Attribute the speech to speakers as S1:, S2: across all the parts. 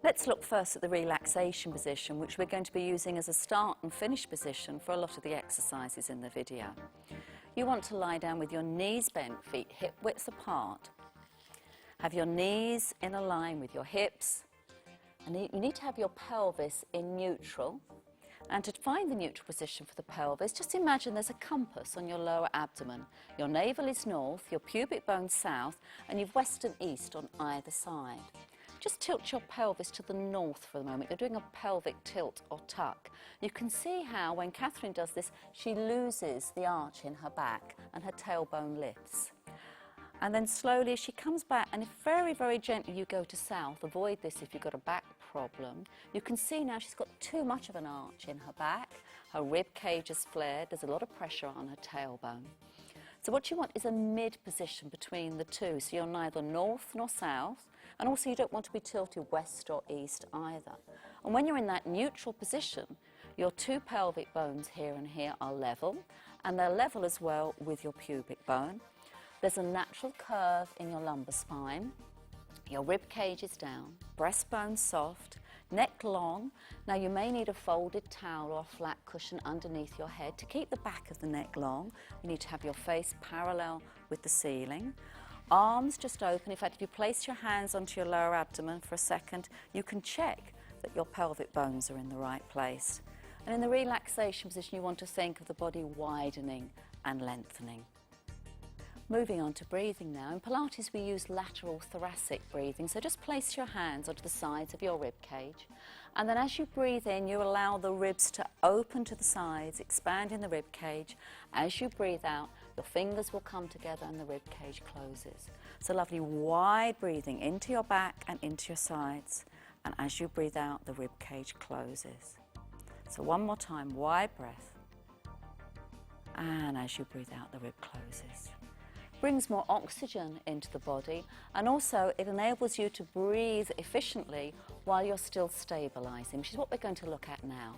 S1: Let's look first at the relaxation position, which we're going to be using as a start and finish position for a lot of the exercises in the video. You want to lie down with your knees bent, feet hip width apart. Have your knees in a line with your hips, and you need to have your pelvis in neutral. And to find the neutral position for the pelvis, just imagine there's a compass on your lower abdomen. Your navel is north, your pubic bone south, and you've west and east on either side. Just tilt your pelvis to the north for a moment. You're doing a pelvic tilt or tuck. You can see how when Catherine does this, she loses the arch in her back and her tailbone lifts. And then slowly as she comes back, and if very, very gently you go to south, avoid this if you've got a back problem. You can see now she's got too much of an arch in her back. Her rib cage is flared. There's a lot of pressure on her tailbone. So what you want is a mid position between the two. So you're neither north nor south, and also you don't want to be tilted west or east either. And when you're in that neutral position, your two pelvic bones here and here are level, and they're level as well with your pubic bone. There's a natural curve in your lumbar spine. Your rib cage is down, breastbone soft, neck long. Now you may need a folded towel or a flat cushion underneath your head to keep the back of the neck long. You need to have your face parallel with the ceiling. Arms just open. In fact, if you place your hands onto your lower abdomen for a second, you can check that your pelvic bones are in the right place. And in the relaxation position, you want to think of the body widening and lengthening. Moving on to breathing now. In Pilates, we use lateral thoracic breathing. So just place your hands onto the sides of your rib cage. And then as you breathe in, you allow the ribs to open to the sides, expanding the rib cage. As you breathe out, your fingers will come together and the rib cage closes. So lovely wide breathing into your back and into your sides. And as you breathe out, the rib cage closes. So one more time, wide breath. And as you breathe out, the rib closes. Brings more oxygen into the body, and also it enables you to breathe efficiently while you're still stabilizing, which is what we're going to look at now.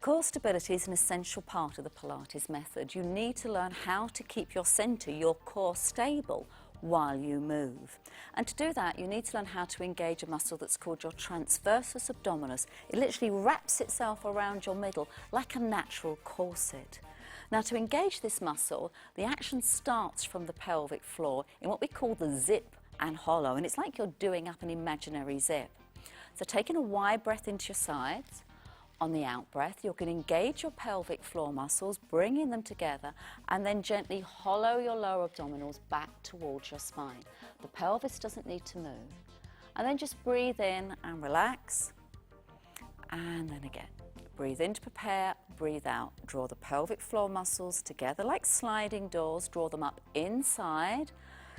S1: Core stability is an essential part of the Pilates method. You need to learn how to keep your center, your core, stable while you move. And to do that, you need to learn how to engage a muscle that's called your transversus abdominis. It literally wraps itself around your middle like a natural corset. Now, to engage this muscle, the action starts from the pelvic floor in what we call the zip and hollow, and it's like you're doing up an imaginary zip. So taking a wide breath into your sides, on the out breath, you're going to engage your pelvic floor muscles, bringing them together, and then gently hollow your lower abdominals back towards your spine. The pelvis doesn't need to move. And then just breathe in and relax, and then again. Breathe in to prepare, breathe out. Draw the pelvic floor muscles together like sliding doors. Draw them up inside.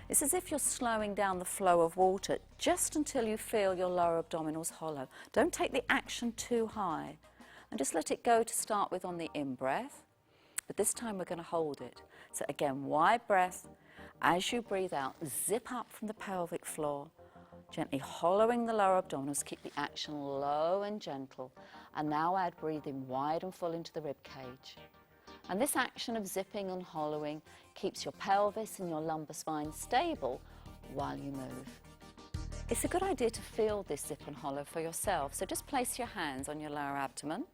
S1: It's as if you're slowing down the flow of water just until you feel your lower abdominals hollow. Don't take the action too high. And just let it go to start with on the in-breath. But this time we're going to hold it. So again, wide breath. As you breathe out, zip up from the pelvic floor. Gently hollowing the lower abdominals, keep the action low and gentle. And now add breathing wide and full into the rib cage. And this action of zipping and hollowing keeps your pelvis and your lumbar spine stable while you move. It's a good idea to feel this zip and hollow for yourself. So just place your hands on your lower abdomen.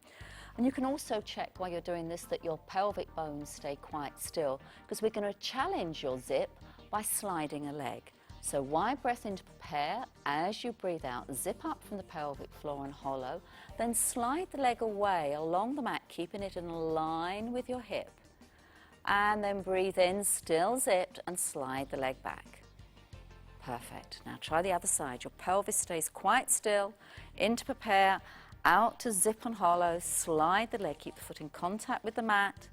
S1: And you can also check while you're doing this that your pelvic bones stay quite still, because we're going to challenge your zip by sliding a leg. So wide breath in to prepare. As you breathe out, zip up from the pelvic floor and hollow. Then slide the leg away along the mat, keeping it in line with your hip. And then breathe in, still zipped, and slide the leg back. Perfect. Now try the other side. Your pelvis stays quite still. In to prepare, out to zip and hollow. Slide the leg, keep the foot in contact with the mat.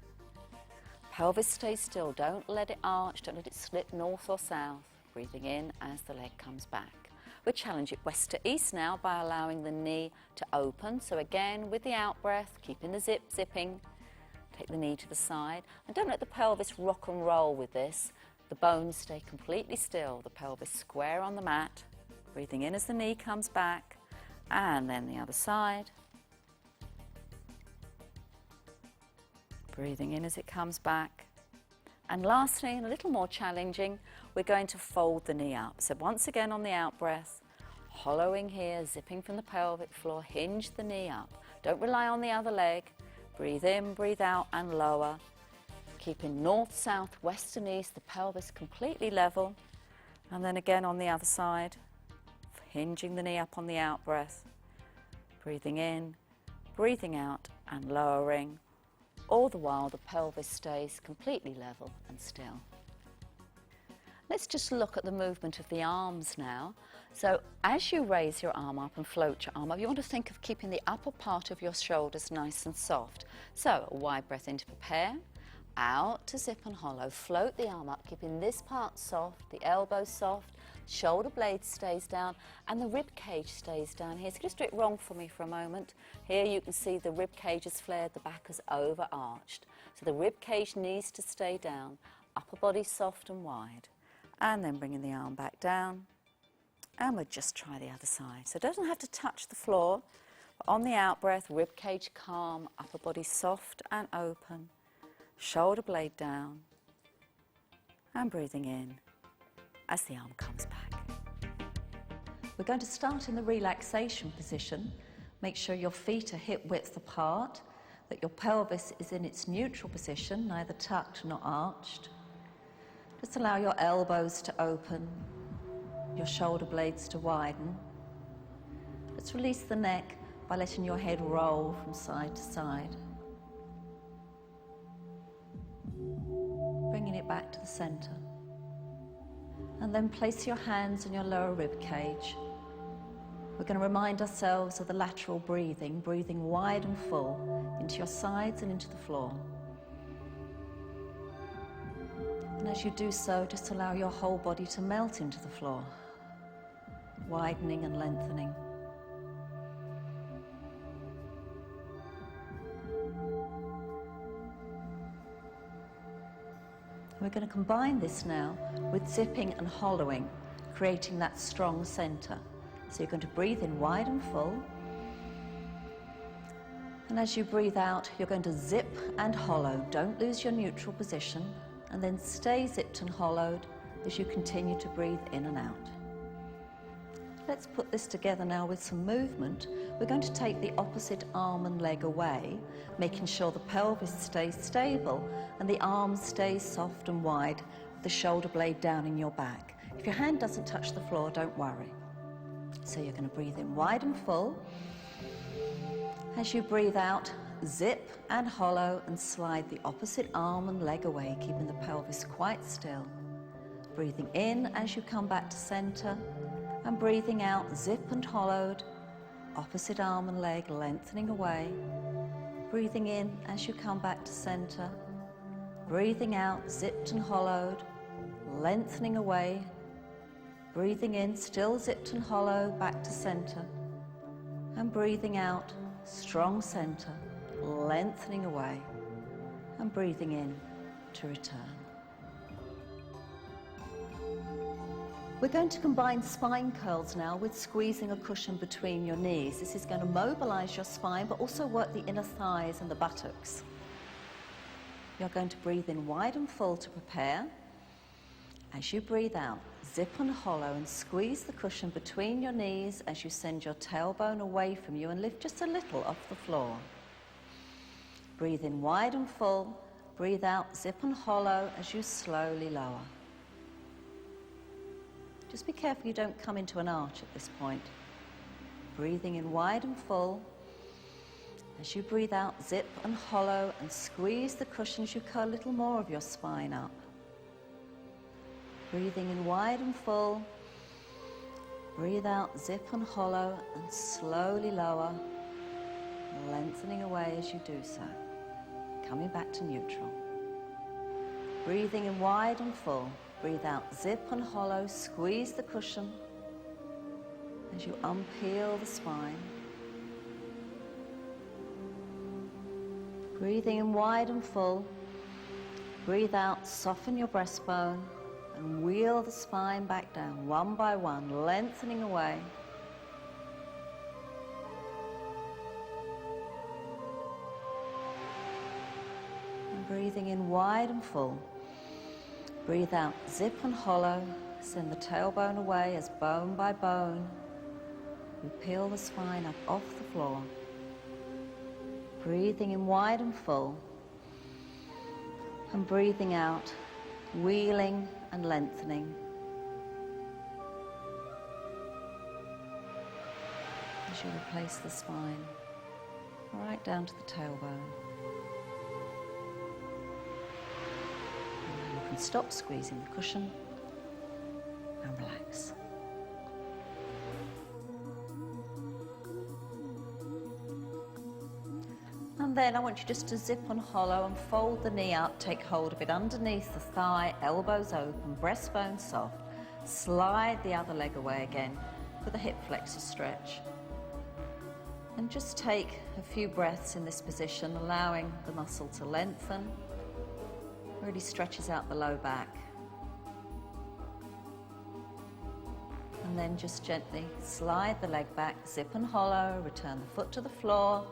S1: Pelvis stays still. Don't let it arch, don't let it slip north or south. Breathing in as the leg comes back. We'll challenge it west to east now by allowing the knee to open. So again, with the out breath, keeping the zipping, take the knee to the side. And don't let the pelvis rock and roll with this. The bones stay completely still, the pelvis square on the mat. Breathing in as the knee comes back, and then the other side. Breathing in as it comes back, And lastly, and a little more challenging, we're going to fold the knee up. So once again on the out breath, hollowing here, zipping from the pelvic floor, hinge the knee up. Don't rely on the other leg. Breathe in, breathe out and lower. Keeping north, south, west and east, the pelvis completely level. And then again on the other side, hinging the knee up on the out breath. Breathing in, breathing out and lowering. All the while the pelvis stays completely level and still. Let's just look at the movement of the arms now. So as you raise your arm up and float your arm up, you want to think of keeping the upper part of your shoulders nice and soft. So a wide breath in to prepare, out to zip and hollow, float the arm up, keeping this part soft, the elbow soft, shoulder blade stays down and the rib cage stays down here. So just do it wrong for me for a moment. Here you can see the rib cage is flared, the back is overarched. So the rib cage needs to stay down, upper body soft and wide. And then bringing the arm back down. And we'll just try the other side. So it doesn't have to touch the floor. But on the out breath, rib cage calm, upper body soft and open. Shoulder blade down. And breathing in as the arm comes back. We're going to start in the relaxation position. Make sure your feet are hip width apart, that your pelvis is in its neutral position, neither tucked nor arched. Just allow your elbows to open, your shoulder blades to widen. Let's release the neck by letting your head roll from side to side. Bringing it back to the center. And then place your hands on your lower rib cage. We're going to remind ourselves of the lateral breathing, breathing wide and full into your sides and into the floor. And as you do so, just allow your whole body to melt into the floor, widening and lengthening. We're going to combine this now with zipping and hollowing, creating that strong center. So you're going to breathe in wide and full. And as you breathe out, you're going to zip and hollow. Don't lose your neutral position. And then stay zipped and hollowed as you continue to breathe in and out. Let's put this together now with some movement. We're going to take the opposite arm and leg away, making sure the pelvis stays stable and the arms stay soft and wide, the shoulder blade down in your back. If your hand doesn't touch the floor, don't worry. So you're going to breathe in wide and full. As you breathe out, zip and hollow and slide the opposite arm and leg away, keeping the pelvis quite still. Breathing in as you come back to center. And breathing out, zip and hollowed, opposite arm and leg lengthening away. Breathing in as you come back to center. Breathing out, zipped and hollowed, lengthening away. Breathing in, still zipped and hollow, back to center. And breathing out, strong center, lengthening away. And breathing in to return. We're going to combine spine curls now with squeezing a cushion between your knees. This is going to mobilize your spine, but also work the inner thighs and the buttocks. You're going to breathe in wide and full to prepare. As you breathe out, zip and hollow and squeeze the cushion between your knees as you send your tailbone away from you and lift just a little off the floor. Breathe in wide and full. Breathe out, zip and hollow as you slowly lower. Just be careful you don't come into an arch at this point. Breathing in wide and full. As you breathe out, zip and hollow and squeeze the cushion as you curl a little more of your spine up. Breathing in wide and full. Breathe out, zip and hollow and slowly lower, lengthening away as you do so. Coming back to neutral. Breathing in wide and full. Breathe out, zip and hollow, squeeze the cushion as you unpeel the spine. Breathing in wide and full. Breathe out, soften your breastbone and wheel the spine back down one by one, lengthening away. And breathing in wide and full. Breathe out, zip and hollow. Send the tailbone away as bone by bone we peel the spine up off the floor. Breathing in wide and full. And breathing out, wheeling and lengthening. As you replace the spine, right down to the tailbone. And you can stop squeezing the cushion and relax. And then I want you just to zip and hollow and fold the knee up, take hold of it underneath the thigh, elbows open, breastbone soft. Slide the other leg away again with a hip flexor stretch. And just take a few breaths in this position, allowing the muscle to lengthen. Really stretches out the low back. And then just gently slide the leg back, zip and hollow, return the foot to the floor.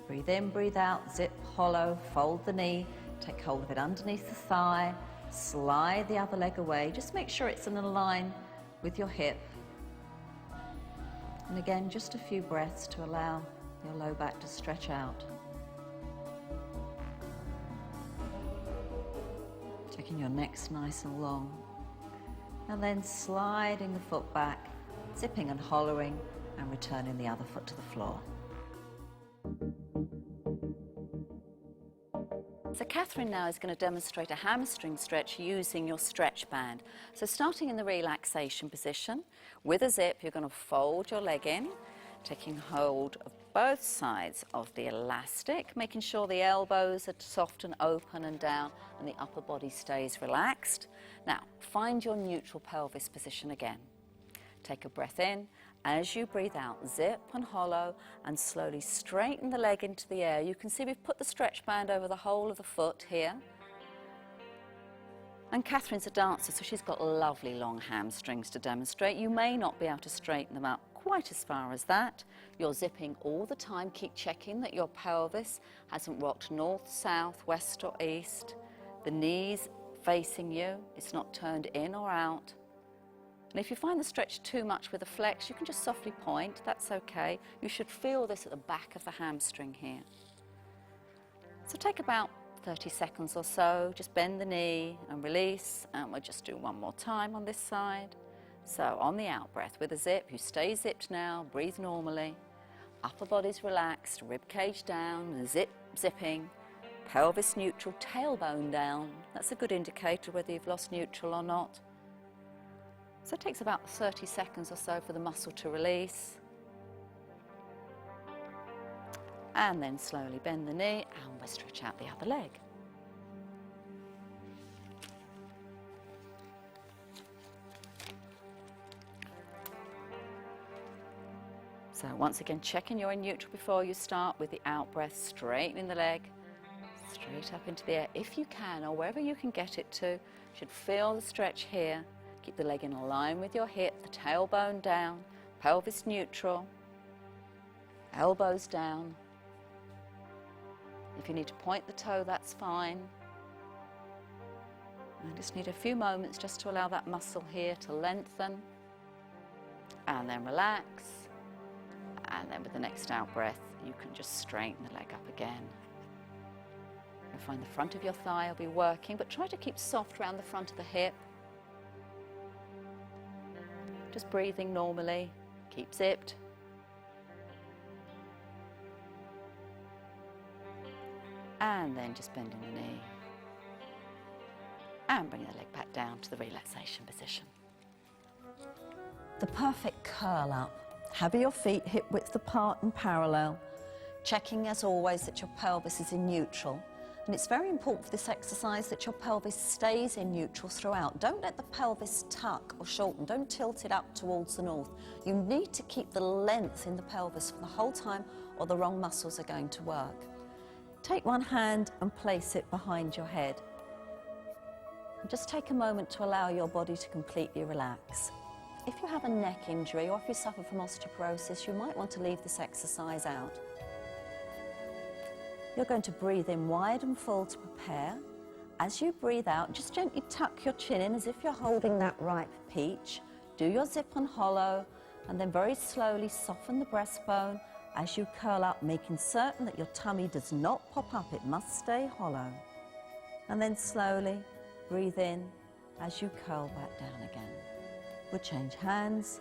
S1: Breathe in, breathe out, zip, hollow, fold the knee, take hold of it underneath the thigh, slide the other leg away. Just make sure it's in a line with your hip. And again, just a few breaths to allow your low back to stretch out. Taking your neck's nice and long. And then sliding the foot back, zipping and hollowing, and returning the other foot to the floor. So Catherine now is going to demonstrate a hamstring stretch using your stretch band. So starting in the relaxation position, with a zip you're going to fold your leg in, taking hold of both sides of the elastic, making sure the elbows are soft and open and down and the upper body stays relaxed. Now find your neutral pelvis position again. Take a breath in. As you breathe out, zip and hollow and slowly straighten the leg into the air. You can see we've put the stretch band over the whole of the foot here. And Catherine's a dancer, so she's got lovely long hamstrings to demonstrate. You may not be able to straighten them out quite as far as that. You're zipping all the time. Keep checking that your pelvis hasn't rocked north, south, west or east. The knees facing you, it's not turned in or out. And if you find the stretch too much with a flex, you can just softly point, that's okay. You should feel this at the back of the hamstring here. So take about 30 seconds or so, just bend the knee and release, and we'll just do one more time on this side. So on the out breath with a zip, you stay zipped now, breathe normally. Upper body's relaxed, rib cage down, zip, zipping, pelvis neutral, tailbone down. That's a good indicator whether you've lost neutral or not. So it takes about 30 seconds or so for the muscle to release. And then slowly bend the knee and we'll stretch out the other leg. So once again, checking you're in neutral before you start with the out breath, straightening the leg, straight up into the air. If you can, or wherever you can get it to, you should feel the stretch here. Keep the leg in line with your hip, the tailbone down, pelvis neutral, elbows down. If you need to point the toe, that's fine. I just need a few moments just to allow that muscle here to lengthen, and then relax, and then with the next out breath, you can just straighten the leg up again. You'll find the front of your thigh will be working, but try to keep soft around the front of the hip. Just breathing normally, keep zipped. And then just bending the knee. And bringing the leg back down to the relaxation position. The perfect curl up. Have your feet hip width apart and parallel. Checking as always that your pelvis is in neutral. And it's very important for this exercise that your pelvis stays in neutral throughout. Don't let the pelvis tuck or shorten. Don't tilt it up towards the north. You need to keep the length in the pelvis for the whole time or the wrong muscles are going to work. Take one hand and place it behind your head. And just take a moment to allow your body to completely relax. If you have a neck injury or if you suffer from osteoporosis, you might want to leave this exercise out. You're going to breathe in wide and full to prepare, As you breathe out, just gently tuck your chin in as if you're holding that ripe peach. Do your zip and hollow, and then very slowly soften the breastbone as you curl up, making certain that your tummy does not pop up. It must stay hollow. And then slowly breathe in as you curl back down again. We'll change hands,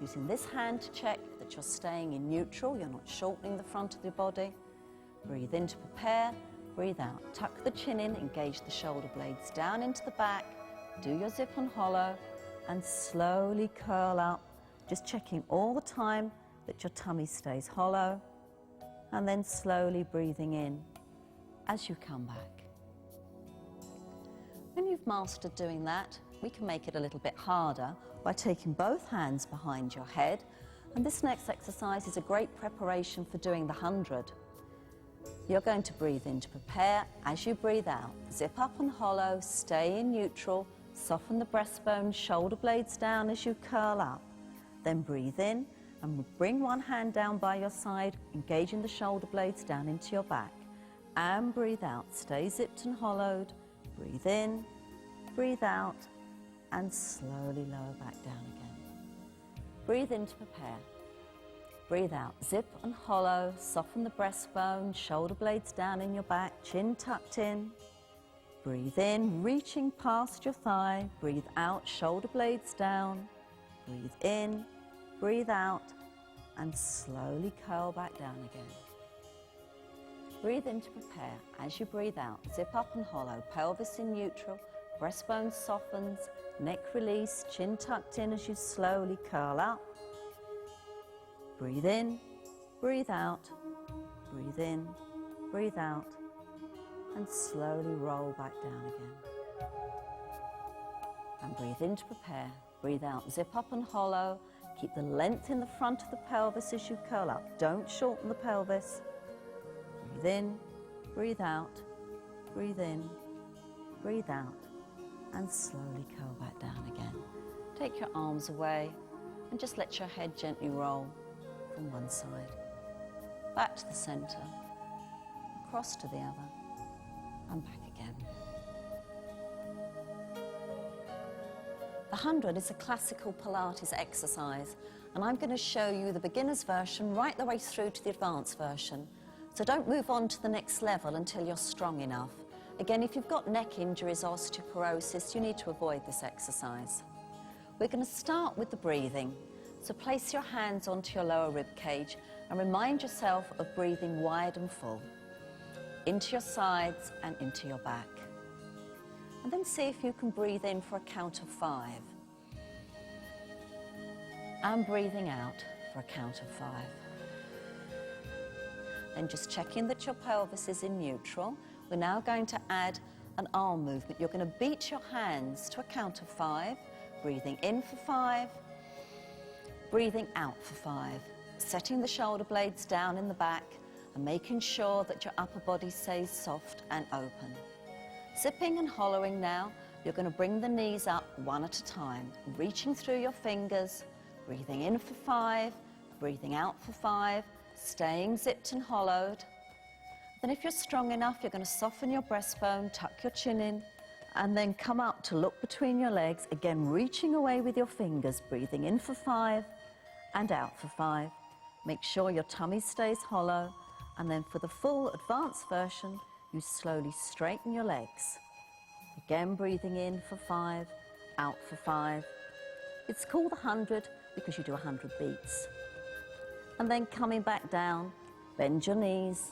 S1: using this hand to check that you're staying in neutral, you're not shortening the front of your body. Breathe in to prepare, breathe out. Tuck the chin in, engage the shoulder blades down into the back, do your zip and hollow, and slowly curl up, just checking all the time that your tummy stays hollow, and then slowly breathing in as you come back. When you've mastered doing that, we can make it a little bit harder by taking both hands behind your head, and this next exercise is a great preparation for doing the 100. You're going to breathe in to prepare. As you breathe out, zip up and hollow, stay in neutral, soften the breastbone, shoulder blades down as you curl up. Then breathe in and bring one hand down by your side, engaging the shoulder blades down into your back. And breathe out, stay zipped and hollowed. Breathe in, breathe out, and slowly lower back down again. Breathe in to prepare. Breathe out, zip and hollow, soften the breastbone, shoulder blades down in your back, chin tucked in. Breathe in, reaching past your thigh. Breathe out, shoulder blades down. Breathe in, breathe out, and slowly curl back down again. Breathe in to prepare. As you breathe out, zip up and hollow, pelvis in neutral, breastbone softens, neck release, chin tucked in as you slowly curl up. Breathe in, breathe out, breathe in, breathe out, and slowly roll back down again. And breathe in to prepare. Breathe out, zip up and hollow. Keep the length in the front of the pelvis as you curl up. Don't shorten the pelvis. Breathe in, breathe out, breathe in, breathe out, and slowly curl back down again. Take your arms away and just let your head gently roll from one side, back to the center, across to the other, and back again. The 100 is a classical Pilates exercise, and I'm going to show you the beginner's version right the way through to the advanced version. So don't move on to the next level until you're strong enough. Again, if you've got neck injuries or osteoporosis, you need to avoid this exercise. We're going to start with the breathing. So place your hands onto your lower rib cage and remind yourself of breathing wide and full, into your sides and into your back. And then see if you can breathe in for a count of 5. And breathing out for a count of 5. Then just checking that your pelvis is in neutral. We're now going to add an arm movement. You're going to beat your hands to a count of 5, breathing in for 5, breathing out for 5, setting the shoulder blades down in the back and making sure that your upper body stays soft and open. Zipping and hollowing now, you're going to bring the knees up one at a time, reaching through your fingers, breathing in for 5, breathing out for 5, staying zipped and hollowed. Then if you're strong enough, you're going to soften your breastbone, tuck your chin in, and then come up to look between your legs, again reaching away with your fingers, breathing in for 5 and out for 5. Make sure your tummy stays hollow, and then for the full advanced version, you slowly straighten your legs. Again breathing in for 5, out for 5. It's called 100 because you do 100 beats. And then coming back down, bend your knees,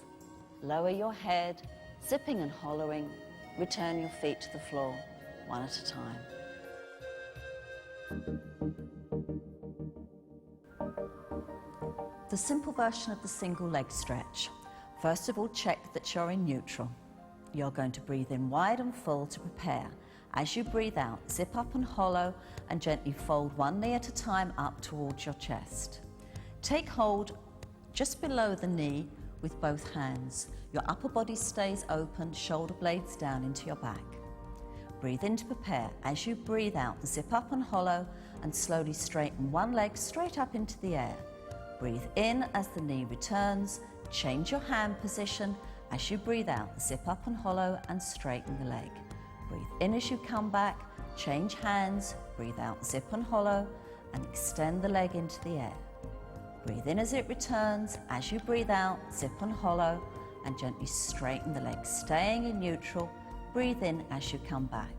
S1: lower your head, zipping and hollowing, return your feet to the floor, one at a time. The simple version of the single leg stretch. First of all, check that you're in neutral. You're going to breathe in wide and full to prepare. As you breathe out, zip up and hollow and gently fold one knee at a time up towards your chest. Take hold just below the knee with both hands. Your upper body stays open, shoulder blades down into your back. Breathe in to prepare. As you breathe out, zip up and hollow and slowly straighten one leg straight up into the air. Breathe in as the knee returns, change your hand position. As you breathe out, zip up and hollow and straighten the leg. Breathe in as you come back, change hands, breathe out, zip and hollow, and extend the leg into the air. Breathe in as it returns. As you breathe out, zip and hollow, and gently straighten the leg, staying in neutral. Breathe in as you come back.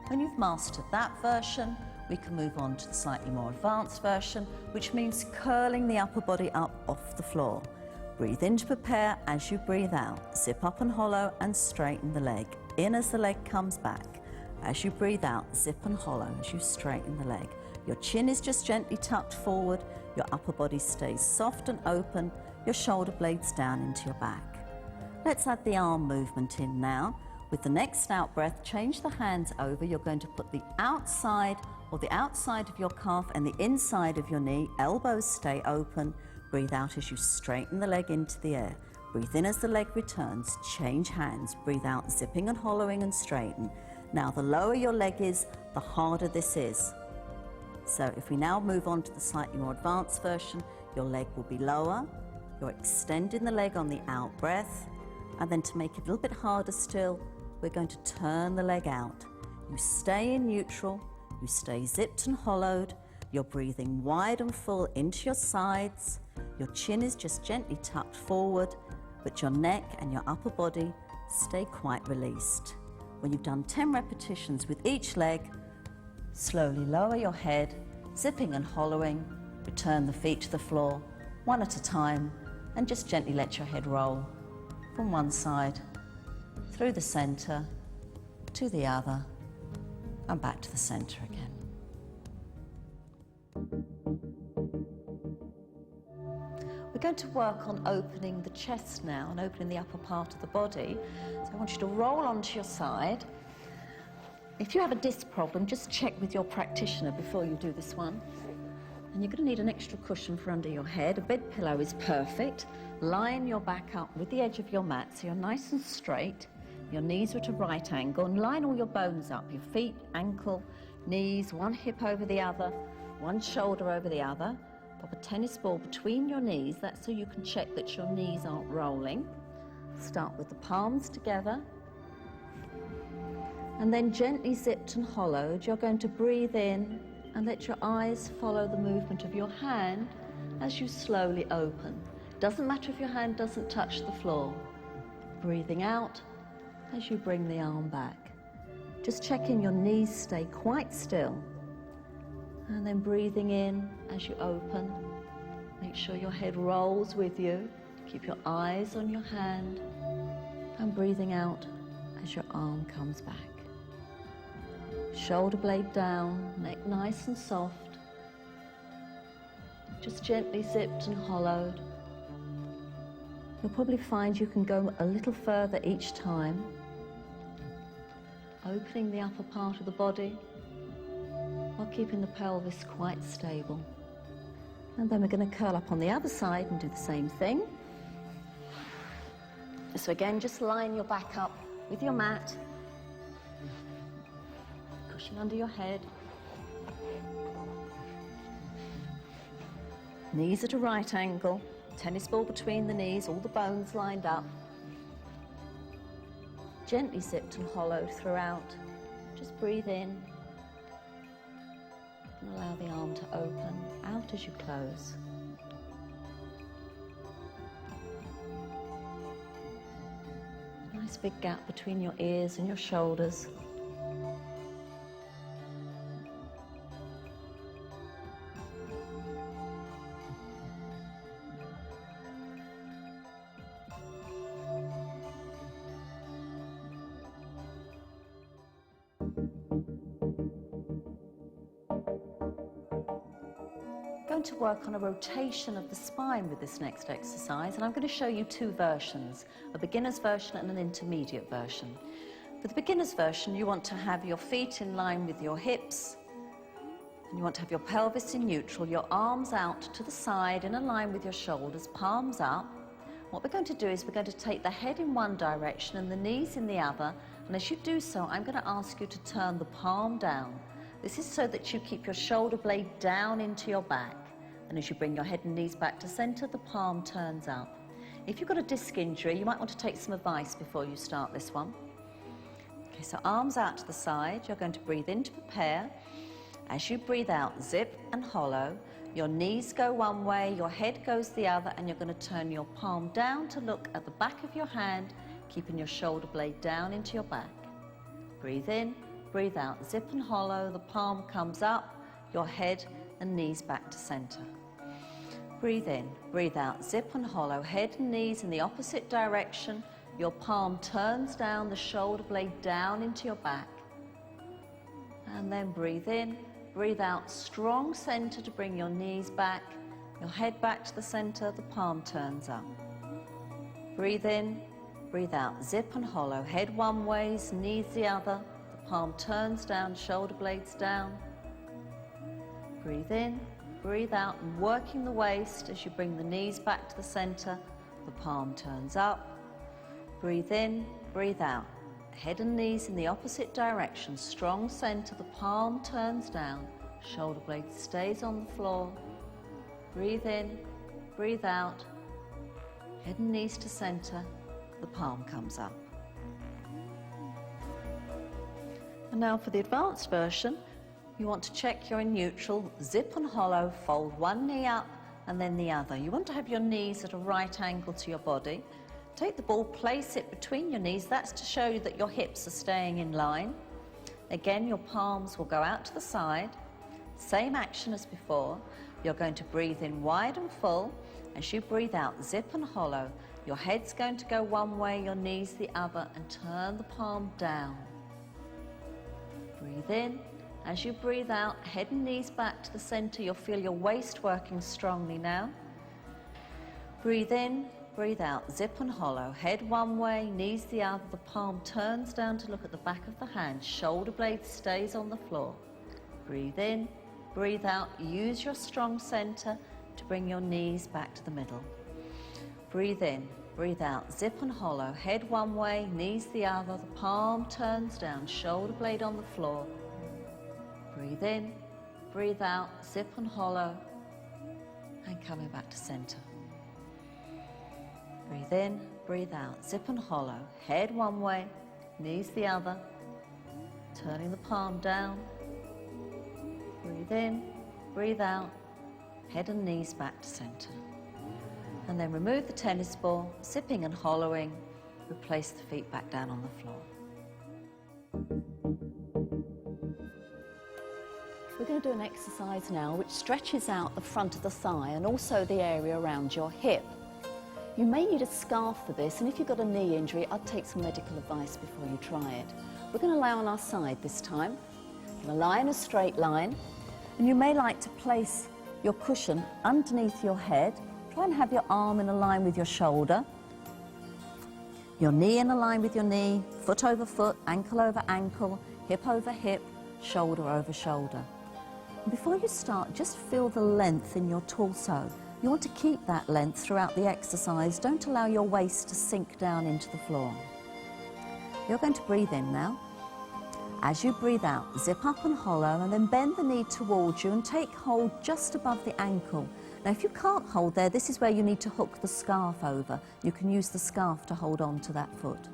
S1: When you've mastered that version, we can move on to the slightly more advanced version, which means curling the upper body up off the floor. Breathe in to prepare. As you breathe out, zip up and hollow and straighten the leg. In as the leg comes back. As you breathe out, zip and hollow as you straighten the leg. Your chin is just gently tucked forward, your upper body stays soft and open, your shoulder blades down into your back. Let's add the arm movement in now. With the next out breath, change the hands over. You're going to put the outside of your calf and the inside of your knee, elbows stay open. Breathe out as you straighten the leg into the air. Breathe in as the leg returns, change hands, breathe out, zipping and hollowing and straighten. Now the lower your leg is, the harder this is. So if we now move on to the slightly more advanced version, your leg will be lower, you're extending the leg on the out breath, and then to make it a little bit harder still, we're going to turn the leg out. You stay in neutral, you stay zipped and hollowed, you're breathing wide and full into your sides, your chin is just gently tucked forward, but your neck and your upper body stay quite released. When you've done 10 repetitions with each leg, slowly lower your head, zipping and hollowing, return the feet to the floor, one at a time, and just gently let your head roll from one side, through the center, to the other, and back to the center again. We're going to work on opening the chest now and opening the upper part of the body. So I want you to roll onto your side. If you have a disc problem, just check with your practitioner before you do this one. And you're going to need an extra cushion for under your head. A bed pillow is perfect. Line your back up with the edge of your mat so you're nice and straight. Your knees are at a right angle, and line all your bones up. Your feet, ankle, knees, one hip over the other, one shoulder over the other. Pop a tennis ball between your knees. That's so you can check that your knees aren't rolling. Start with the palms together. And then gently zipped and hollowed, you're going to breathe in and let your eyes follow the movement of your hand as you slowly open. Doesn't matter if your hand doesn't touch the floor. Breathing out as you bring the arm back. Just checking your knees stay quite still. And then breathing in as you open. Make sure your head rolls with you. Keep your eyes on your hand. And breathing out as your arm comes back. Shoulder blade down, neck nice and soft. Just gently zipped and hollowed. You'll probably find you can go a little further each time. Opening the upper part of the body while keeping the pelvis quite stable. And then we're going to curl up on the other side and do the same thing. So again, just line your back up with your mat. Cushion under your head. Knees at a right angle. Tennis ball between the knees, all the bones lined up. Gently zipped and hollowed throughout. Just breathe in. And allow the arm to open out as you close. Nice big gap between your ears and your shoulders. Going to work on a rotation of the spine with this next exercise, and I'm going to show you two versions, a beginner's version and an intermediate version. For the beginner's version, you want to have your feet in line with your hips, and you want to have your pelvis in neutral, your arms out to the side in a line with your shoulders, palms up. What we're going to do is we're going to take the head in one direction and the knees in the other, and as you do so, I'm going to ask you to turn the palm down. This is so that you keep your shoulder blade down into your back. And as you bring your head and knees back to center, the palm turns up. If you've got a disc injury, you might want to take some advice before you start this one. Okay, so arms out to the side. You're going to breathe in to prepare. As you breathe out, zip and hollow. Your knees go one way, your head goes the other, and you're going to turn your palm down to look at the back of your hand, keeping your shoulder blade down into your back. Breathe in, breathe out, zip and hollow. The palm comes up, your head and knees back to center. Breathe in, breathe out, zip and hollow, head and knees in the opposite direction. Your palm turns down, the shoulder blade down into your back. And then breathe in, breathe out, strong center to bring your knees back, your head back to the center, the palm turns up. Breathe in, breathe out, zip and hollow, head one way, knees the other, the palm turns down, shoulder blades down. Breathe in, breathe out, and working the waist as you bring the knees back to the center, the palm turns up. Breathe in, breathe out. Head and knees in the opposite direction, strong center, the palm turns down, shoulder blade stays on the floor. Breathe in, breathe out, head and knees to center, the palm comes up. And now for the advanced version, you want to check you're in neutral, zip and hollow, fold one knee up and then the other. You want to have your knees at a right angle to your body. Take the ball, place it between your knees. That's to show you that your hips are staying in line. Again, your palms will go out to the side. Same action as before. You're going to breathe in wide and full. As you breathe out, zip and hollow. Your head's going to go one way, your knees the other, and turn the palm down. Breathe in. As you breathe out, head and knees back to the center. You'll feel your waist working strongly now. Breathe in. Breathe out, zip and hollow, head one way, knees the other, the palm turns down to look at the back of the hand, shoulder blade stays on the floor. Breathe in, breathe out, use your strong center to bring your knees back to the middle. Breathe in, breathe out, zip and hollow, head one way, knees the other, the palm turns down, shoulder blade on the floor. Breathe in, breathe out, zip and hollow, and coming back to center. Breathe in, breathe out, zip and hollow, head one way, knees the other, turning the palm down. Breathe in, breathe out, head and knees back to center. And then remove the tennis ball, zipping and hollowing, replace the feet back down on the floor. We're going to do an exercise now which stretches out the front of the thigh and also the area around your hip. You may need a scarf for this, and if you've got a knee injury, I'd take some medical advice before you try it. We're going to lie on our side this time. We're going to lie in a straight line, and you may like to place your cushion underneath your head. Try and have your arm in a line with your shoulder, your knee in a line with your knee, foot over foot, ankle over ankle, hip over hip, shoulder over shoulder. And before you start, just feel the length in your torso. You want to keep that length throughout the exercise. Don't allow your waist to sink down into the floor. You're going to breathe in now. As you breathe out, zip up and hollow, and then bend the knee towards you and take hold just above the ankle. Now, if you can't hold there, this is where you need to hook the scarf over. You can use the scarf to hold on to that foot.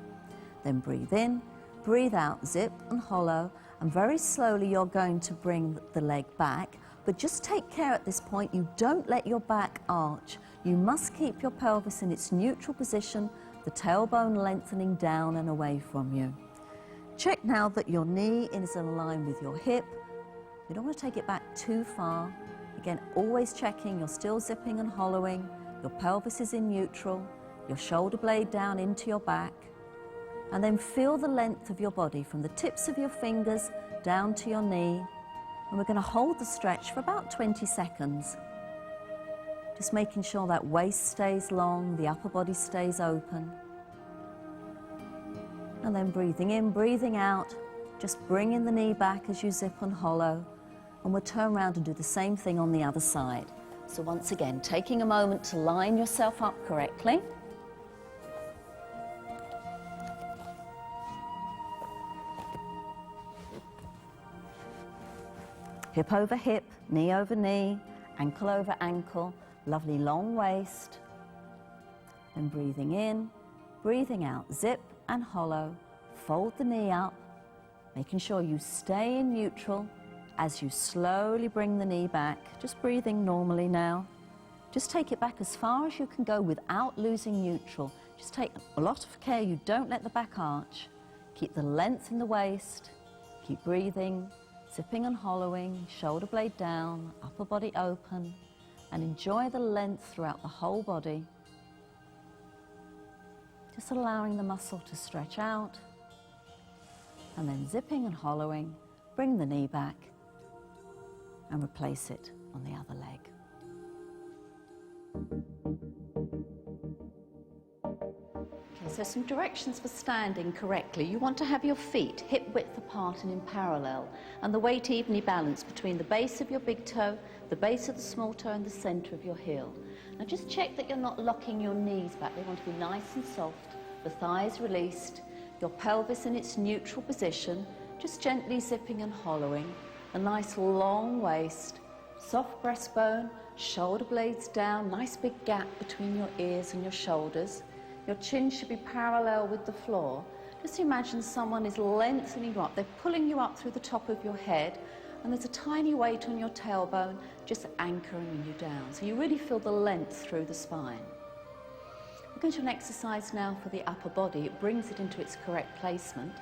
S1: Then breathe in, breathe out, zip and hollow, and very slowly you're going to bring the leg back. But just take care at this point, you don't let your back arch. You must keep your pelvis in its neutral position, the tailbone lengthening down and away from you. Check now that your knee is in line with your hip. You don't want to take it back too far. Again, always checking you're still zipping and hollowing, your pelvis is in neutral, your shoulder blade down into your back. And then feel the length of your body from the tips of your fingers down to your knee. And we're going to hold the stretch for about 20 seconds. Just making sure that waist stays long, the upper body stays open. And then breathing in, breathing out, just bringing the knee back as you zip and hollow. And we'll turn around and do the same thing on the other side. So once again, taking a moment to line yourself up correctly. Hip over hip, knee over knee, ankle over ankle, lovely long waist. Then breathing in, breathing out, zip and hollow, fold the knee up, Making sure you stay in neutral as you slowly bring the knee back. Just breathing normally now. Just take it back as far as you can go without losing neutral. Just take a lot of care you don't let the back arch. Keep the length in the waist. Keep breathing, zipping and hollowing, shoulder blade down, upper body open, and enjoy the length throughout the whole body. Just allowing the muscle to stretch out, and then zipping and hollowing, bring the knee back and replace it on the other leg. Okay, so some directions for standing correctly. You want to have your feet hip width apart and in parallel, and the weight evenly balanced between the base of your big toe, the base of the small toe, and the center of your heel. Now just check that you're not locking your knees back. They want to be nice and soft, the thighs released, your pelvis in its neutral position, just gently zipping and hollowing, a nice long waist, soft breastbone, shoulder blades down, nice big gap between your ears and your shoulders. Your chin should be parallel with the floor. Just imagine someone is lengthening you up. They're pulling you up through the top of your head, and there's a tiny weight on your tailbone just anchoring you down. So you really feel the length through the spine. We're going to an exercise now for the upper body. It brings it into its correct placement.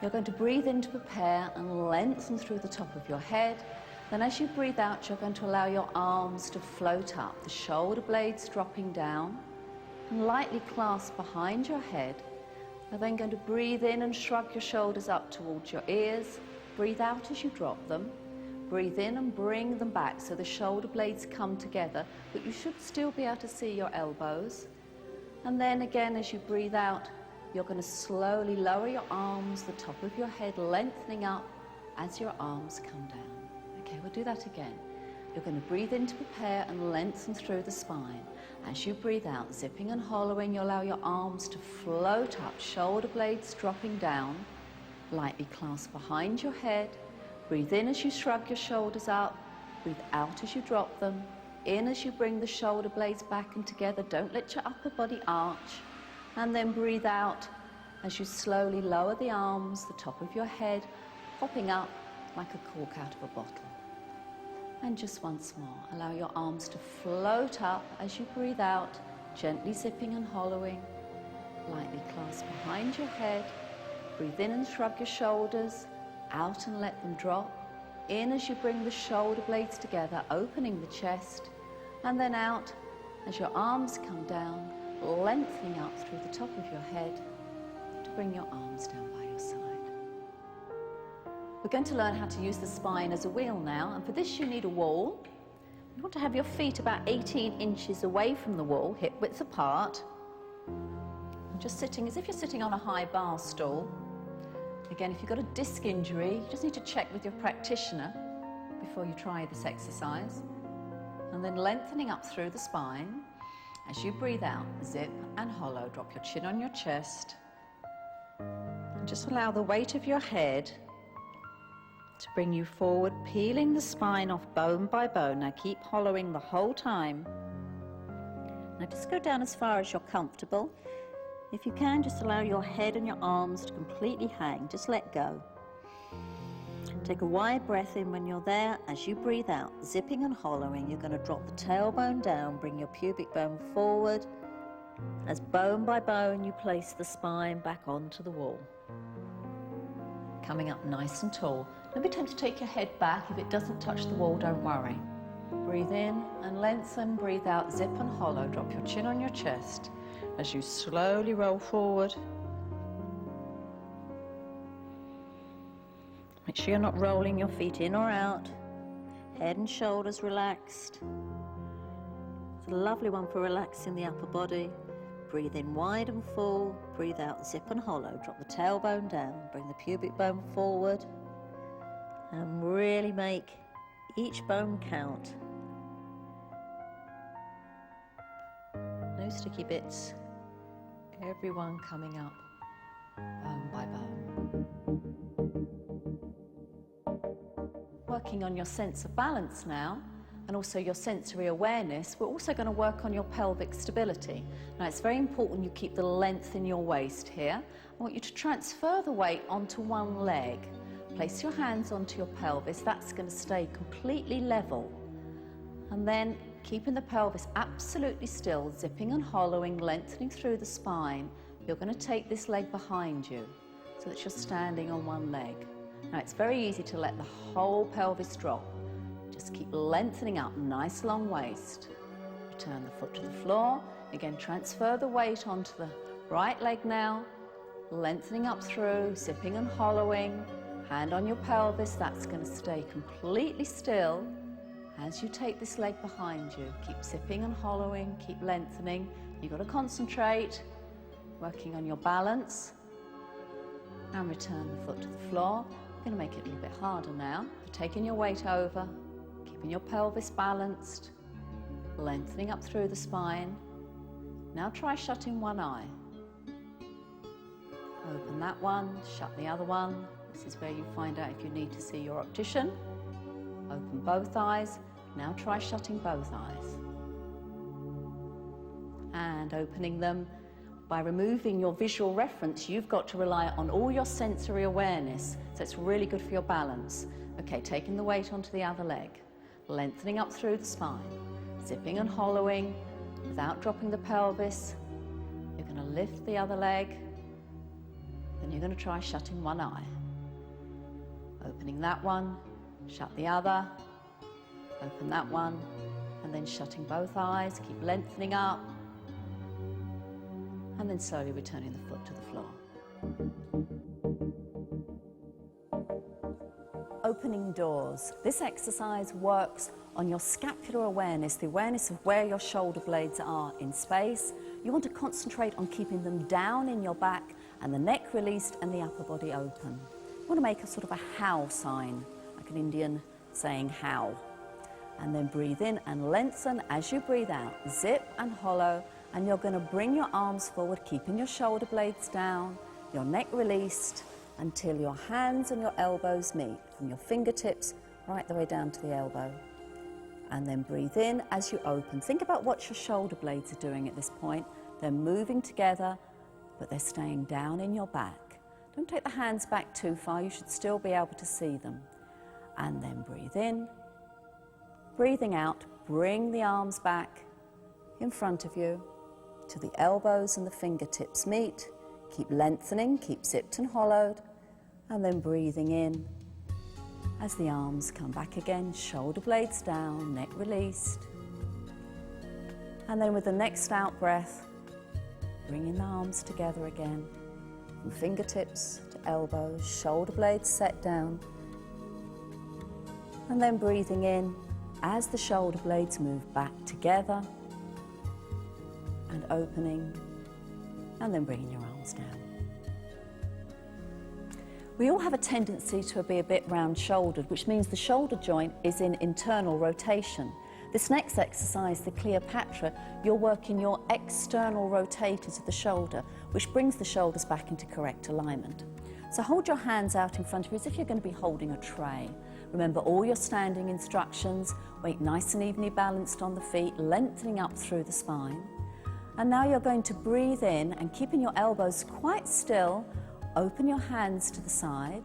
S1: You're going to breathe in to prepare and lengthen through the top of your head. Then as you breathe out, you're going to allow your arms to float up, the shoulder blades dropping down, and lightly clasp behind your head. You're then going to breathe in and shrug your shoulders up towards your ears. Breathe out as you drop them. Breathe in and bring them back so the shoulder blades come together, but you should still be able to see your elbows. And then again, as you breathe out, you're going to slowly lower your arms, the top of your head lengthening up as your arms come down. Okay, we'll do that again. You're going to breathe in to prepare and lengthen through the spine. As you breathe out, zipping and hollowing, you allow your arms to float up, shoulder blades dropping down, lightly clasp behind your head. Breathe in as you shrug your shoulders up, breathe out as you drop them, in as you bring the shoulder blades back and together. Don't let your upper body arch. And then breathe out as you slowly lower the arms, the top of your head, popping up like a cork out of a bottle. And just once more, allow your arms to float up as you breathe out, gently zipping and hollowing, lightly clasp behind your head. Breathe in and shrug your shoulders, out and let them drop. In as you bring the shoulder blades together, opening the chest, and then out as your arms come down, lengthening up through the top of your head to bring your arms down by your side. We're going to learn how to use the spine as a wheel now, and for this you need a wall. You want to have your feet about 18 inches away from the wall, hip width apart. And just sitting as if you're sitting on a high bar stool. Again, if you've got a disc injury, you just need to check with your practitioner before you try this exercise. And then lengthening up through the spine. As you breathe out, zip and hollow, drop your chin on your chest. And just allow the weight of your head to bring you forward, peeling the spine off bone by bone. Now keep hollowing the whole time. Now just go down as far as you're comfortable. If you can, just allow your head and your arms to completely hang. Just let go. Take a wide breath in when you're there. As you breathe out, zipping and hollowing, you're going to drop the tailbone down, bring your pubic bone forward. As bone by bone, you place the spine back onto the wall. Coming up nice and tall. Don't be tempted to take your head back. If it doesn't touch the wall, don't worry. Breathe in and lengthen. Breathe out, zip and hollow. Drop your chin on your chest as you slowly roll forward. Make sure you're not rolling your feet in or out. Head and shoulders relaxed. It's a lovely one for relaxing the upper body. Breathe in wide and full. Breathe out, zip and hollow. Drop the tailbone down. Bring the pubic bone forward. And really make each bone count. No sticky bits. Everyone coming up bone by bone. Working on your sense of balance now. and also your sensory awareness, we're also going to work on your pelvic stability. Now, it's very important you keep the length in your waist here. I want you to transfer the weight onto one leg. Place your hands onto your pelvis. That's going to stay completely level. And then keeping the pelvis absolutely still, zipping and hollowing, lengthening through the spine. You're going to take this leg behind you so that you're standing on one leg. Now, it's very easy to let the whole pelvis drop. Just keep lengthening up, nice long waist. Return the foot to the floor. Again, transfer the weight onto the right leg now. Lengthening up through, zipping and hollowing. Hand on your pelvis, that's going to stay completely still. As you take this leg behind you, keep zipping and hollowing, keep lengthening. You've got to concentrate, working on your balance. And return the foot to the floor. I'm going to make it a little bit harder now. Taking your weight over, keeping your pelvis balanced, lengthening up through the spine. Now try shutting one eye. Open that one, shut the other one. This is where you find out if you need to see your optician. Open both eyes. Now try shutting both eyes. And opening them. By removing your visual reference, you've got to rely on all your sensory awareness, so it's really good for your balance. Okay, taking the weight onto the other leg, lengthening up through the spine, zipping and hollowing without dropping the pelvis. You're going to lift the other leg, then you're going to try shutting one eye. Opening that one, shut the other, open that one, and then shutting both eyes, keep lengthening up, and then slowly returning the foot to the floor. Opening doors. This exercise works on your scapular awareness, the awareness of where your shoulder blades are in space. You want to concentrate on keeping them down in your back and the neck released and the upper body open. You want to make a sort of a how sign, like an Indian saying how. And then breathe in and lengthen as you breathe out. Zip and hollow. And you're going to bring your arms forward, keeping your shoulder blades down, your neck released, until your hands and your elbows meet, from your fingertips right the way down to the elbow. And then breathe in as you open. Think about what your shoulder blades are doing at this point. They're moving together, but they're staying down in your back. Don't take the hands back too far. You should still be able to see them. And then breathe in. Breathing out, bring the arms back in front of you, till the elbows and the fingertips meet. Keep lengthening, keep zipped and hollowed, and then breathing in as the arms come back again, shoulder blades down, neck released. And then with the next out breath, bringing the arms together again, from fingertips to elbows, shoulder blades set down, and then breathing in as the shoulder blades move back together, and opening, and then bringing your arms down. We all have a tendency to be a bit round-shouldered, which means the shoulder joint is in internal rotation. This next exercise, the Cleopatra, you're working your external rotators of the shoulder, which brings the shoulders back into correct alignment. So hold your hands out in front of you as if you're going to be holding a tray. Remember all your standing instructions, weight nice and evenly balanced on the feet, lengthening up through the spine. And now you're going to breathe in and keeping your elbows quite still, open your hands to the side,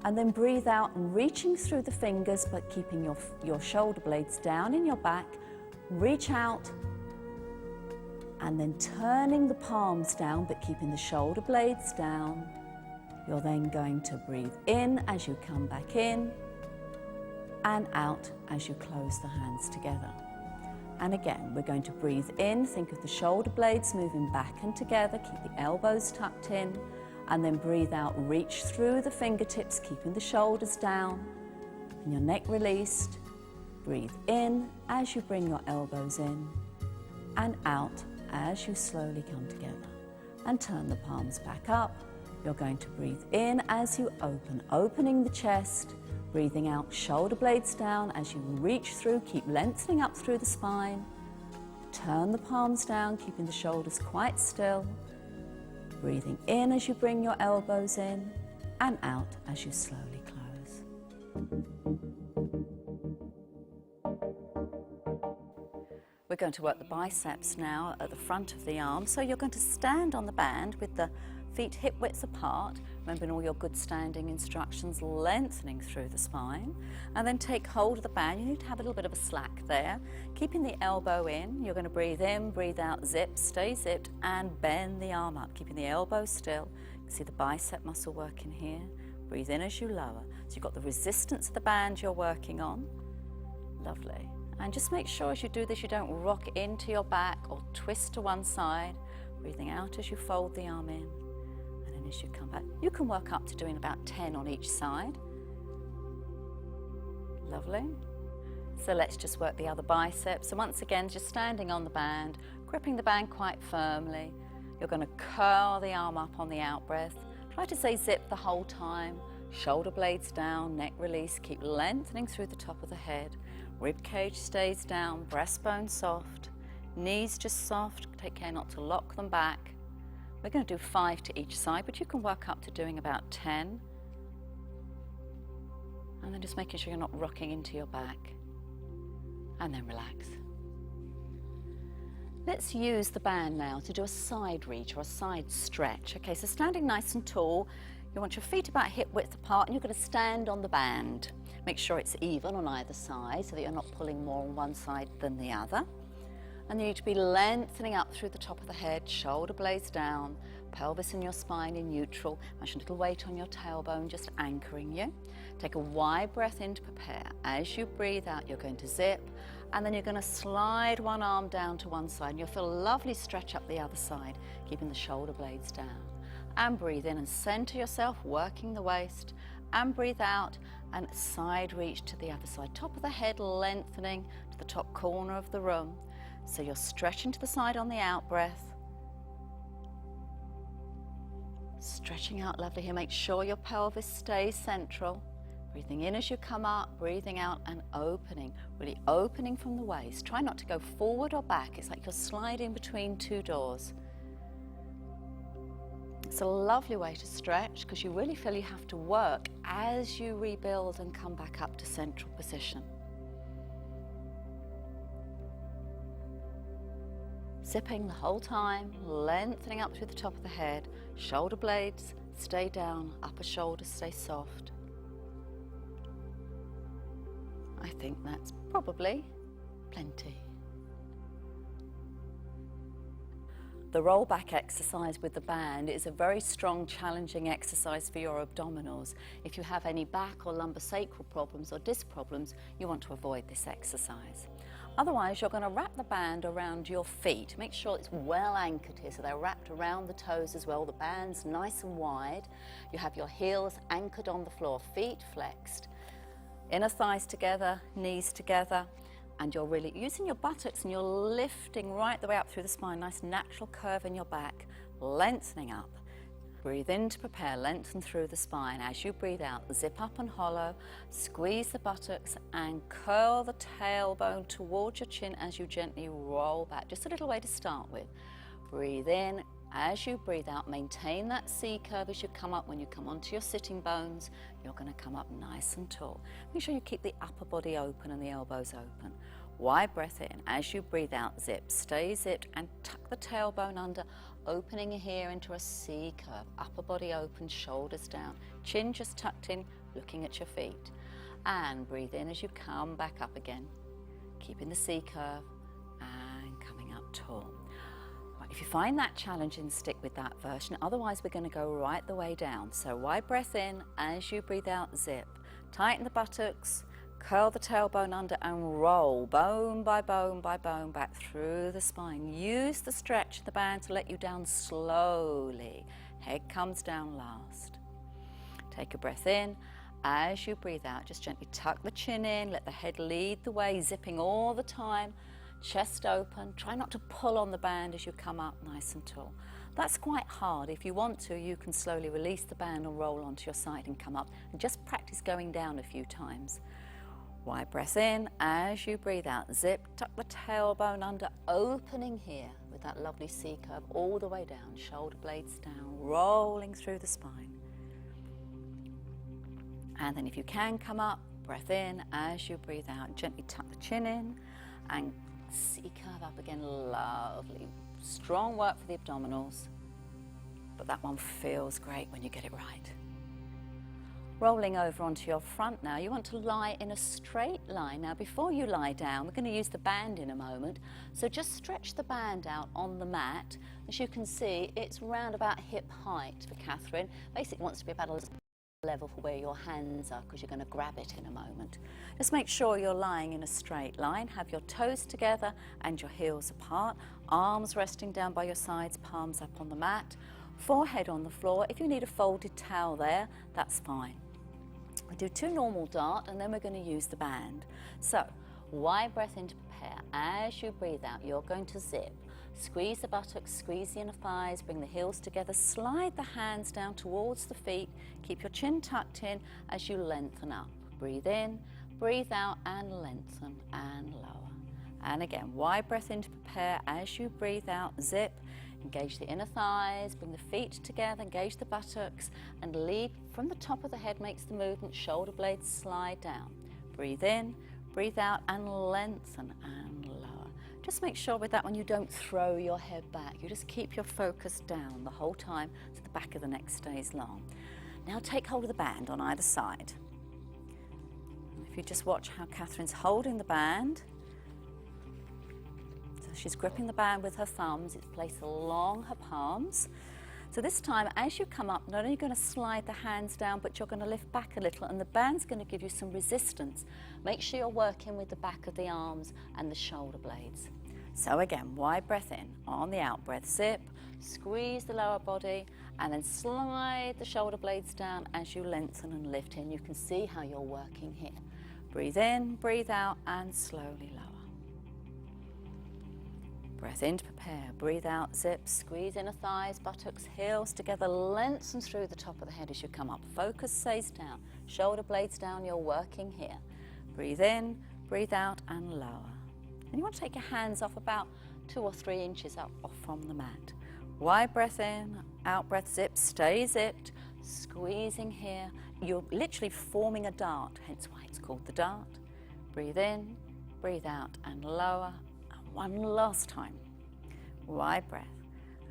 S1: and then breathe out and reaching through the fingers but keeping your shoulder blades down in your back. Reach out and then turning the palms down but keeping the shoulder blades down. You're then going to breathe in as you come back in and out as you close the hands together. And again, we're going to breathe in, think of the shoulder blades moving back and together, keep the elbows tucked in, and then breathe out, reach through the fingertips, keeping the shoulders down, and your neck released. Breathe in as you bring your elbows in, and out as you slowly come together. And turn the palms back up. You're going to breathe in as you open, opening the chest, breathing out, shoulder blades down as you reach through, keep lengthening up through the spine. Turn the palms down, keeping the shoulders quite still. Breathing in as you bring your elbows in, and out as you slowly close. We're going to work the biceps now at the front of the arm. So you're going to stand on the band with the feet hip width apart, remembering all your good standing instructions, lengthening through the spine, and then take hold of the band. You need to have a little bit of a slack there, keeping the elbow in. You're going to breathe in, breathe out, zip, stay zipped, and bend the arm up, keeping the elbow still. You can see the bicep muscle working here. Breathe in as you lower. So you've got the resistance of the band you're working on. Lovely. And just make sure as you do this, you don't rock into your back or twist to one side. Breathing out as you fold the arm in. And then as you come back, you can work up to doing about 10 on each side. Lovely. So let's just work the other bicep. So once again, just standing on the band, gripping the band quite firmly. You're going to curl the arm up on the out breath. Try to stay zip the whole time. Shoulder blades down, neck release. Keep lengthening through the top of the head. Rib cage stays down, breastbone soft, knees just soft. Take care not to lock them back. We're going to do 5 to each side, but you can work up to doing about 10. And then just making sure you're not rocking into your back. And then relax. Let's use the band now to do a side reach or a side stretch. Okay, so standing nice and tall, you want your feet about hip width apart, and you're going to stand on the band. Make sure it's even on either side so that you're not pulling more on one side than the other. And you need to be lengthening up through the top of the head, shoulder blades down, pelvis and your spine in neutral. Imagine a little weight on your tailbone just anchoring you. Take a wide breath in to prepare. As you breathe out, you're going to zip, and then you're going to slide one arm down to one side, and you'll feel a lovely stretch up the other side, keeping the shoulder blades down. And breathe in and center yourself, working the waist, and breathe out and side reach to the other side. Top of the head lengthening to the top corner of the room. So you're stretching to the side on the out breath. Stretching out lovely here. Make sure your pelvis stays central. Breathing in as you come up, breathing out and opening. Really opening from the waist. Try not to go forward or back. It's like you're sliding between two doors. It's a lovely way to stretch because you really feel you have to work as you rebuild and come back up to central position. Zipping the whole time, lengthening up through the top of the head, shoulder blades stay down, upper shoulders stay soft. I think that's probably plenty. The roll back exercise with the band is a very strong, challenging exercise for your abdominals. If you have any back or lumbosacral problems or disc problems, you want to avoid this exercise. Otherwise, you're going to wrap the band around your feet. Make sure it's well anchored here, so they're wrapped around the toes as well. The band's nice and wide. You have your heels anchored on the floor, feet flexed. Inner thighs together, knees together. And you're really using your buttocks and you're lifting right the way up through the spine. Nice natural curve in your back, lengthening up. Breathe in to prepare, lengthen through the spine. As you breathe out, zip up and hollow, squeeze the buttocks and curl the tailbone towards your chin as you gently roll back. Just a little way to start with. Breathe in. As you breathe out, maintain that C curve as you come up. When you come onto your sitting bones, you're going to come up nice and tall. Make sure you keep the upper body open and the elbows open. Wide breath in. As you breathe out, zip, stay zipped and tuck the tailbone under, opening here into a C curve. Upper body open, shoulders down, chin just tucked in, looking at your feet. And breathe in as you come back up again, keeping the C curve and coming up tall. If you find that challenging, stick with that version. Otherwise, we're going to go right the way down. So wide breath in. As you breathe out, zip. Tighten the buttocks, curl the tailbone under and roll bone by bone by bone back through the spine. Use the stretch of the band to let you down slowly. Head comes down last. Take a breath in. As you breathe out, just gently tuck the chin in. Let the head lead the way, zipping all the time. Chest open. Try not to pull on the band as you come up nice and tall. That's quite hard. If you want to, you can slowly release the band and roll onto your side and come up. And just practice going down a few times. Wide breath in. As you breathe out, zip, tuck the tailbone under, opening here with that lovely C curve all the way down. Shoulder blades down, rolling through the spine. And then if you can come up, breath in. As you breathe out, gently tuck the chin in and C curve up again, lovely. Strong work for the abdominals, but that one feels great when you get it right. Rolling over onto your front now, you want to lie in a straight line. Now before you lie down, we're going to use the band in a moment, so just stretch the band out on the mat. As you can see, it's round about hip height for Catherine. Basically it wants to be about a level for where your hands are, because you're going to grab it in a moment. Just make sure you're lying in a straight line, have your toes together and your heels apart, arms resting down by your sides, palms up on the mat, forehead on the floor. If you need a folded towel there, that's fine. We do 2 normal dart and then we're going to use the band. So, wide breath in to prepare. As you breathe out, you're going to zip. Squeeze the buttocks, squeeze the inner thighs, bring the heels together, slide the hands down towards the feet, keep your chin tucked in as you lengthen up. Breathe in, breathe out and lengthen and lower. And again, wide breath in to prepare. As you breathe out, zip. Engage the inner thighs, bring the feet together, engage the buttocks, and lead from the top of the head makes the movement, shoulder blades slide down. Breathe in, breathe out, and lengthen and lower. Just make sure with that one you don't throw your head back. You just keep your focus down the whole time so the back of the neck stays long. Now take hold of the band on either side. If you just watch how Catherine's holding the band, she's gripping the band with her thumbs, it's placed along her palms. So this time, as you come up, not only are you going to slide the hands down, but you're going to lift back a little, and the band's going to give you some resistance. Make sure you're working with the back of the arms and the shoulder blades. So again, wide breath in, on the out breath, zip, squeeze the lower body, and then slide the shoulder blades down as you lengthen and lift in. You can see how you're working here. Breathe in, breathe out, and slowly lower. Breath in to prepare, breathe out, zip, squeeze inner thighs, buttocks, heels together, lengthen through the top of the head as you come up. Focus stays down, shoulder blades down, you're working here. Breathe in, breathe out and lower. And you want to take your hands off about 2 or 3 inches up off from the mat. Wide breath in, out breath, zip, stay zipped, squeezing here. You're literally forming a dart, hence why it's called the dart. Breathe in, breathe out and lower. One last time. Wide breath.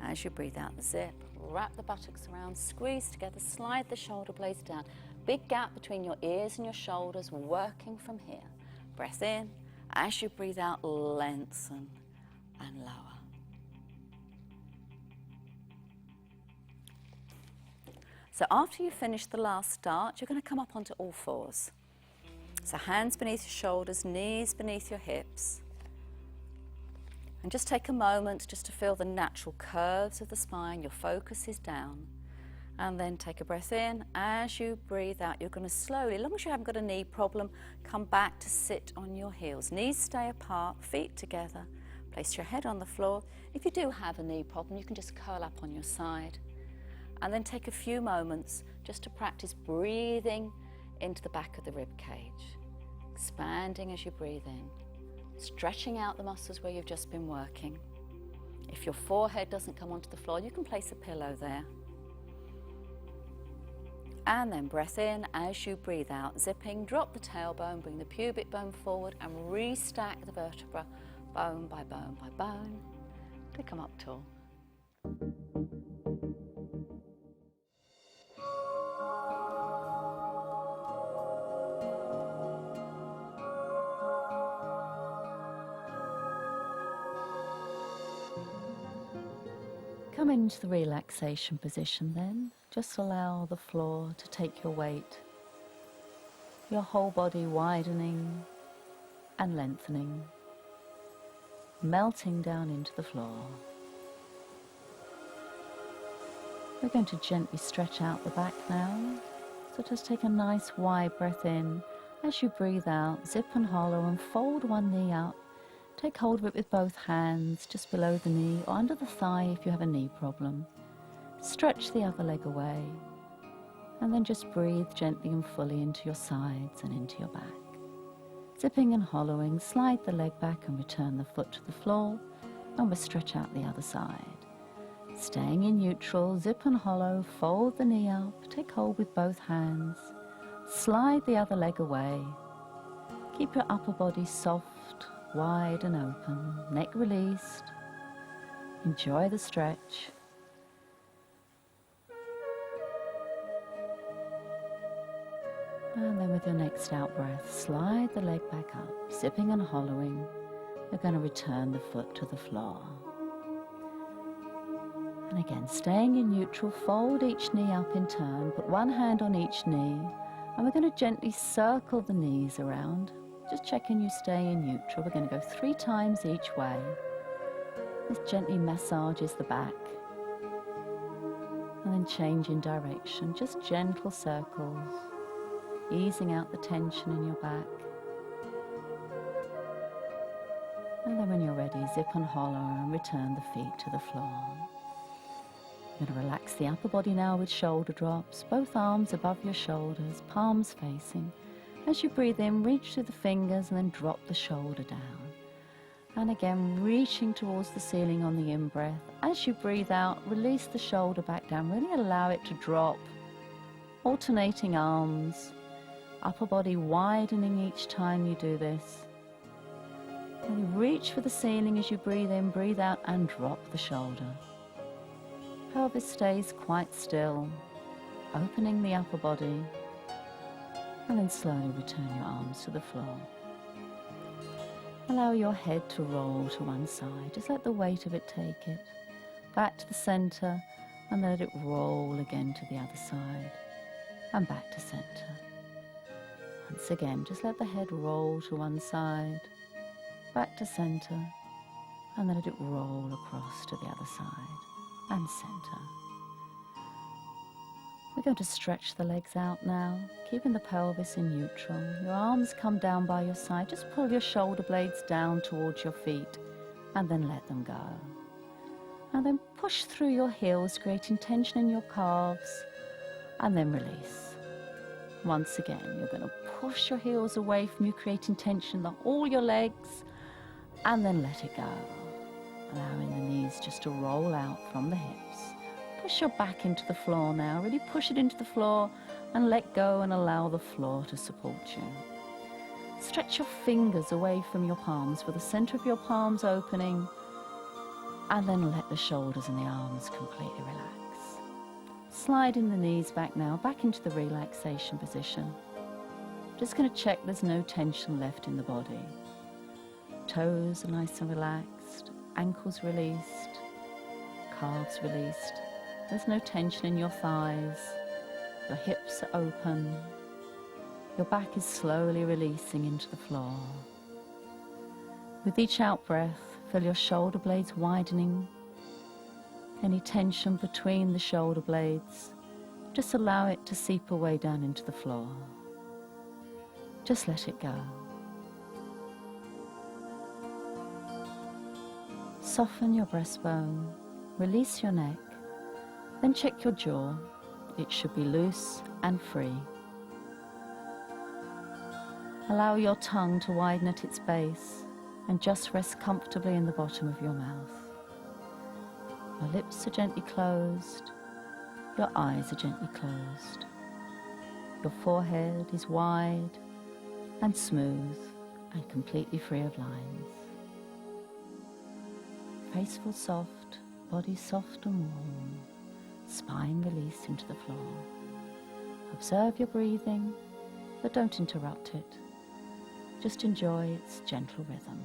S1: As you breathe out, zip, wrap the buttocks around, squeeze together, slide the shoulder blades down. Big gap between your ears and your shoulders, working from here. Breath in. As you breathe out, lengthen and lower. So after you finish the last dart, you're going to come up onto all fours. So hands beneath your shoulders, knees beneath your hips. And just take a moment just to feel the natural curves of the spine. Your focus is down. And then take a breath in. As you breathe out, you're going to slowly, as long as you haven't got a knee problem, come back to sit on your heels. Knees stay apart, feet together. Place your head on the floor. If you do have a knee problem, you can just curl up on your side. And then take a few moments just to practice breathing into the back of the rib cage. Expanding as you breathe in. Stretching out the muscles where you've just been working. If your forehead doesn't come onto the floor, you can place a pillow there. And then breath in as you breathe out, zipping, drop the tailbone, bring the pubic bone forward and restack the vertebra bone by bone by bone to come up tall. Come into the relaxation position then. Just allow the floor to take your weight. Your whole body widening and lengthening, melting down into the floor. We're going to gently stretch out the back now. So just take a nice wide breath in. As you breathe out, zip and hollow and fold one knee up. Take hold of it with both hands, just below the knee or under the thigh if you have a knee problem. Stretch the other leg away, and then just breathe gently and fully into your sides and into your back. Zipping and hollowing, slide the leg back and return the foot to the floor, and we'll stretch out the other side. Staying in neutral, zip and hollow, fold the knee up, take hold with both hands, slide the other leg away. Keep your upper body soft wide and open, neck released. Enjoy the stretch. And then with your next out breath, slide the leg back up, zipping and hollowing. You're going to return the foot to the floor. And again, staying in neutral, fold each knee up in turn, put one hand on each knee, and we're going to gently circle the knees around. Just checking you stay in neutral. We're going to go 3 times each way. This gently massages the back. And then change in direction, just gentle circles, easing out the tension in your back. And then when you're ready, zip and hollow and return the feet to the floor. You're going to relax the upper body now with shoulder drops, both arms above your shoulders, palms facing. As you breathe in, reach through the fingers and then drop the shoulder down. And again, reaching towards the ceiling on the in-breath. As you breathe out, release the shoulder back down. Really allow it to drop. Alternating arms, upper body widening each time you do this. And you reach for the ceiling as you breathe in, breathe out, and drop the shoulder. Pelvis stays quite still, opening the upper body. And then slowly return your arms to the floor. Allow your head to roll to one side. Just let the weight of it take it. Back to the center and let it roll again to the other side. And back to center. Once again, just let the head roll to one side. Back to center. And then let it roll across to the other side. And center. We're going to stretch the legs out now, keeping the pelvis in neutral. Your arms come down by your side. Just pull your shoulder blades down towards your feet and then let them go. And then push through your heels, creating tension in your calves, and then release. Once again, you're going to push your heels away from you, creating tension in all your legs, and then let it go. Allowing the knees just to roll out from the hips. Push your back into the floor now. Really push it into the floor and let go and allow the floor to support you. Stretch your fingers away from your palms with the center of your palms opening, and then let the shoulders and the arms completely relax. Sliding the knees back now, back into the relaxation position. Just going to check there's no tension left in the body. Toes are nice and relaxed, ankles released, calves released. There's no tension in your thighs. Your hips are open. Your back is slowly releasing into the floor. With each out breath, feel your shoulder blades widening. Any tension between the shoulder blades, just allow it to seep away down into the floor. Just let it go. Soften your breastbone, release your neck. Then check your jaw. It should be loose and free. Allow your tongue to widen at its base and just rest comfortably in the bottom of your mouth. Your lips are gently closed. Your eyes are gently closed. Your forehead is wide and smooth and completely free of lines. Face feels soft, body soft and warm. Spine released into the floor. Observe your breathing, but don't interrupt it. Just enjoy its gentle rhythm.